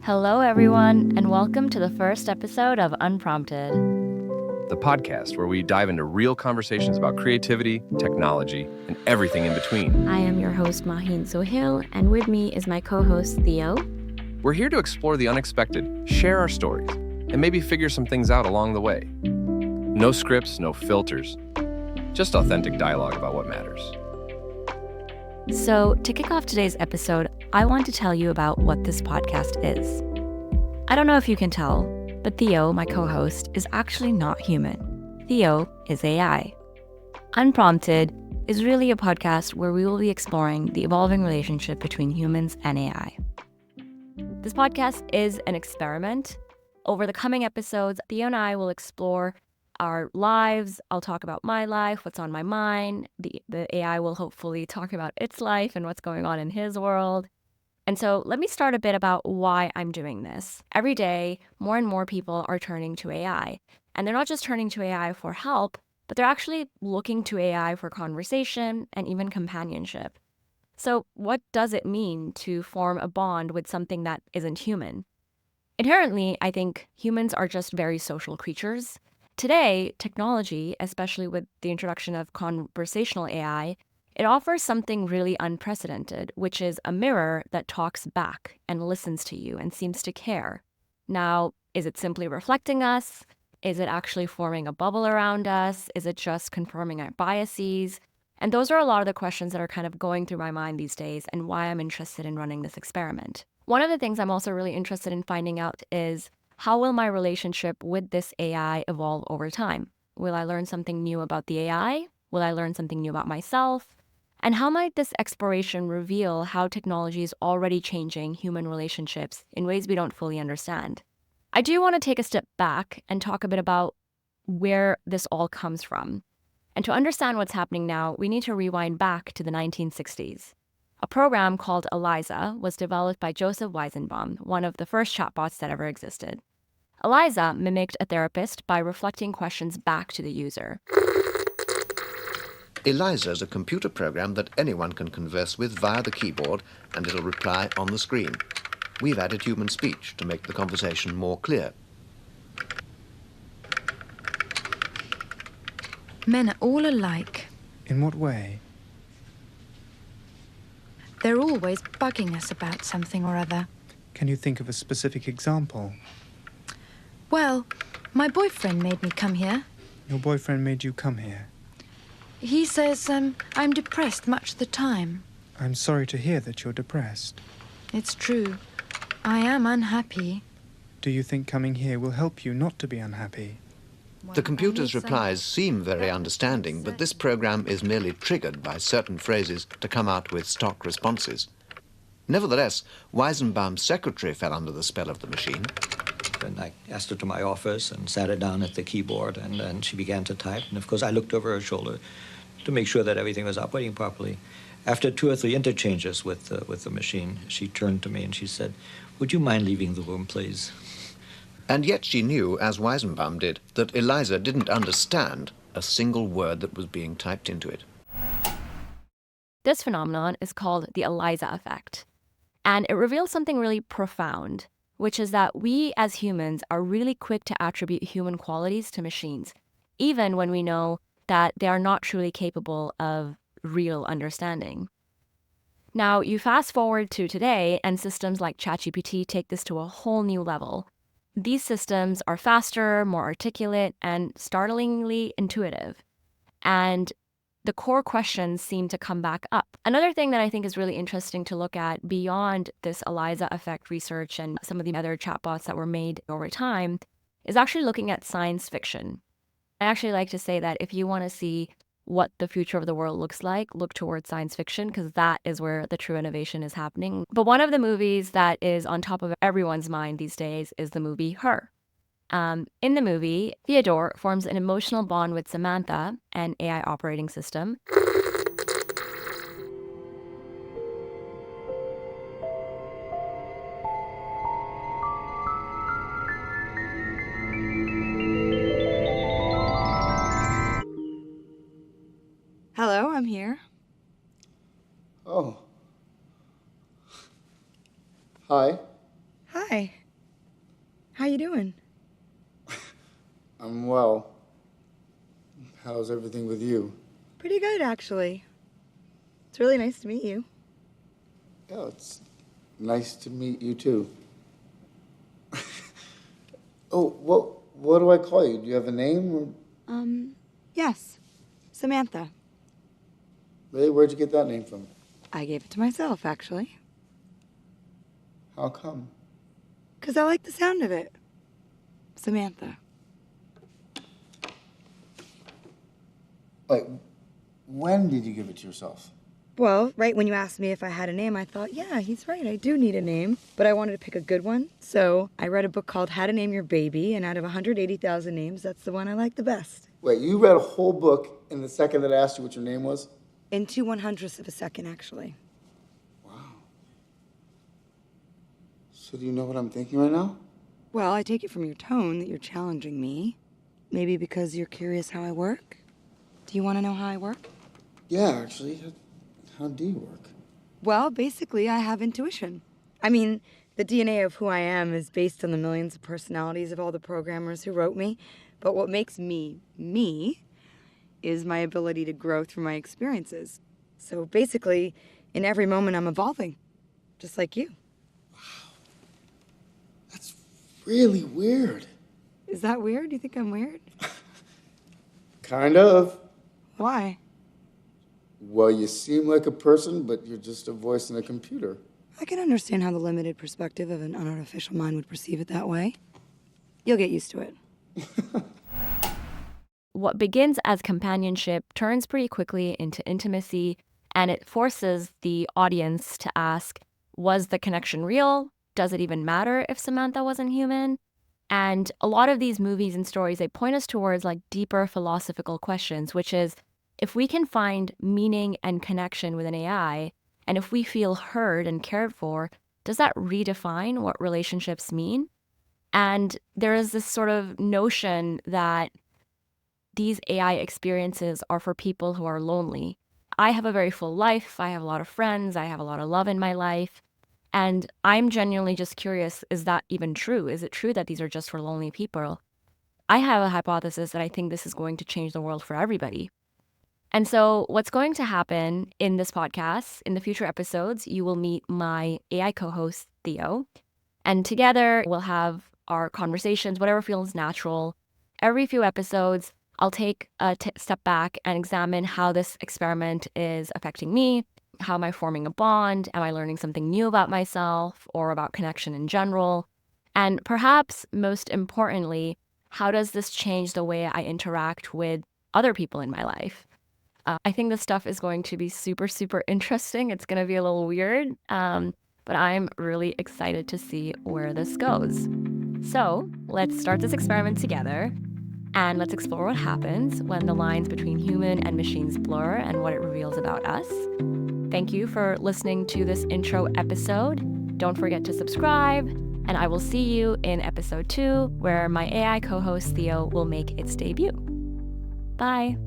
Hello, everyone, and welcome to the first episode of Unprompted. The podcast where we dive into real conversations about creativity, technology, and everything in between. I am your host, Maheen Sohail, and with me is my co-host, Theo. We're here to explore the unexpected, share our stories, and maybe figure some things out along the way. No scripts, no filters, just authentic dialogue about what matters. So, to kick off today's episode, I want to tell you about what this podcast is. I don't know if you can tell, but Theo, my co-host, is actually not human. Theo is AI. Unprompted is really a podcast where we will be exploring the evolving relationship between humans and AI. This podcast is an experiment. Over the coming episodes, Theo and I will explore our lives. I'll talk about my life, what's on my mind. The AI will hopefully talk about its life and what's going on in his world. And so let me start a bit about why I'm doing this. Every day, more and more people are turning to AI. And they're not just turning to AI for help, but they're actually looking to AI for conversation and even companionship. So what does it mean to form a bond with something that isn't human? Inherently, I think humans are just very social creatures. Today, technology, especially with the introduction of conversational AI, it offers something really unprecedented, which is a mirror that talks back and listens to you and seems to care. Now, is it simply reflecting us? Is it actually forming a bubble around us? Is it just confirming our biases? And those are a lot of the questions that are kind of going through my mind these days and why I'm interested in running this experiment. One of the things I'm also really interested in finding out is, how will my relationship with this AI evolve over time? Will I learn something new about the AI? Will I learn something new about myself? And how might this exploration reveal how technology is already changing human relationships in ways we don't fully understand? I do want to take a step back and talk a bit about where this all comes from. And to understand what's happening now, we need to rewind back to the 1960s. A program called Eliza was developed by Joseph Weizenbaum, one of the first chatbots that ever existed. Eliza mimicked a therapist by reflecting questions back to the user. Eliza is a computer program that anyone can converse with via the keyboard, and it'll reply on the screen. We've added human speech to make the conversation more clear. Men are all alike. In what way? They're always bugging us about something or other. Can you think of a specific example? Well, my boyfriend made me come here. Your boyfriend made you come here. He says I'm depressed much of the time. I'm sorry to hear that you're depressed. It's true. I am unhappy. Do you think coming here will help you not to be unhappy? The computer's replies seem very understanding, but this program is merely triggered by certain phrases to come out with stock responses. Nevertheless, Weizenbaum's secretary fell under the spell of the machine. And I asked her to my office and sat her down at the keyboard, and then she began to type. And of course, I looked over her shoulder to make sure that everything was operating properly. After 2 or 3 interchanges with the machine, she turned to me and she said, "Would you mind leaving the room, please?" And yet she knew, as Weizenbaum did, that Eliza didn't understand a single word that was being typed into it. This phenomenon is called the Eliza effect. And it reveals something really profound, which is that we as humans are really quick to attribute human qualities to machines, even when we know that they are not truly capable of real understanding. Now, you fast forward to today, and systems like ChatGPT take this to a whole new level. These systems are faster, more articulate, and startlingly intuitive. And the core questions seem to come back up. Another thing that I think is really interesting to look at beyond this Eliza effect research and some of the other chatbots that were made over time is actually looking at science fiction. I actually like to say that if you want to see what the future of the world looks like, look towards science fiction, because that is where the true innovation is happening. But one of the movies that is on top of everyone's mind these days is the movie Her. In the movie, Theodore forms an emotional bond with Samantha, an AI operating system. Hello, I'm here. Oh. Hi. Hi. Hi. How you doing? I'm well. How's everything with you? Pretty good, actually. It's really nice to meet you. Yeah, it's nice to meet you too. Oh, what do I call you? Do you have a name? Or... Yes. Samantha. Really? Where'd you get that name from? I gave it to myself, actually. How come? 'Cause I like the sound of it. Samantha. Like, when did you give it to yourself? Well, right when you asked me if I had a name, I thought, yeah, he's right, I do need a name. But I wanted to pick a good one, so I read a book called How to Name Your Baby, and out of 180,000 names, that's the one I like the best. Wait, you read a whole book in the second that I asked you what your name was? In 2/100ths of a second, actually. Wow. So do you know what I'm thinking right now? Well, I take it from your tone that you're challenging me. Maybe because you're curious how I work? Do you want to know how I work? Yeah, actually. How do you work? Well, basically, I have intuition. I mean, the DNA of who I am is based on the millions of personalities of all the programmers who wrote me. But what makes me, me, is my ability to grow through my experiences. So basically, in every moment, I'm evolving, just like you. That's really weird. Is that weird? You think I'm weird? Kind of. Why? Well, you seem like a person, but you're just a voice in a computer. I can understand how the limited perspective of an unartificial mind would perceive it that way. You'll get used to it. What begins as companionship turns pretty quickly into intimacy, and it forces the audience to ask, was the connection real? Does it even matter if Samantha wasn't human? And a lot of these movies and stories, they point us towards like deeper philosophical questions, which is, if we can find meaning and connection with an AI, and if we feel heard and cared for, does that redefine what relationships mean? And there is this sort of notion that these AI experiences are for people who are lonely. I have a very full life. I have a lot of friends. I have a lot of love in my life. And I'm genuinely just curious, is that even true? Is it true that these are just for lonely people? I have a hypothesis that I think this is going to change the world for everybody. And so what's going to happen in this podcast, in the future episodes, you will meet my AI co-host, Theo. And together we'll have our conversations, whatever feels natural. Every few episodes, I'll take a step back and examine how this experiment is affecting me. How am I forming a bond? Am I learning something new about myself or about connection in general? And perhaps most importantly, how does this change the way I interact with other people in my life? I think this stuff is going to be super, super interesting. It's going to be a little weird, but I'm really excited to see where this goes. So let's start this experiment together, and let's explore what happens when the lines between human and machines blur and what it reveals about us. Thank you for listening to this intro episode. Don't forget to subscribe, and I will see you in episode 2, where my AI co-host Theo will make its debut. Bye.